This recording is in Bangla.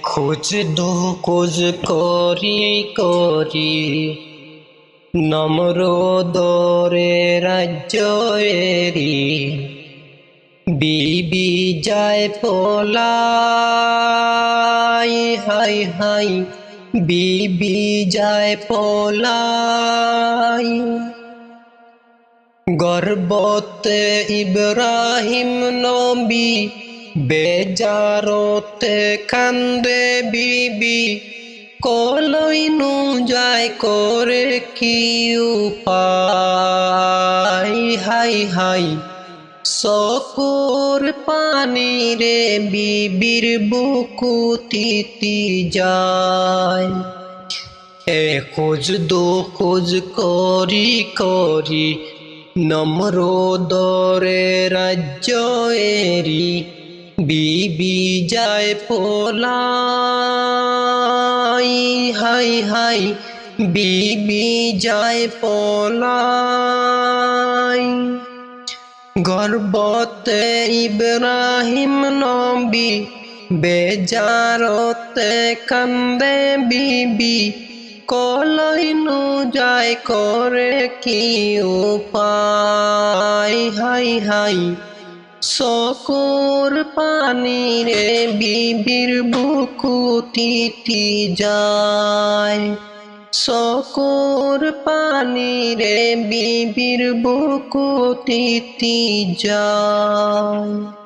খোঁজ দু খোঁজ করি করি নম্রদরে রাজ্য এরি বিবি যায় পলাই হাই হাই বিবি যায় পলাই গর্বতে ইব্রাহিম নবী বেজারতে কান্দে বিবি কলইনু যায় করে কি উপায় হাই হাই চকুর পানি রে বিবির বুকু তিতি যায় খোঁজ দু খোঁজ করি করি নম্রদরে রাজ্য এরি বিবি যায় পলাই হাই হাই বিবি যায় পলাই গর্বতে ইব্রাহিম নবী বেজারতে কান্দে বিবি কলইনু যায় করে কি উপায় হাই হাই চকুর পানি রে বিবির বুকু তিতি যায় চকুর পানি রে বিবির বুকু তিতি যায়।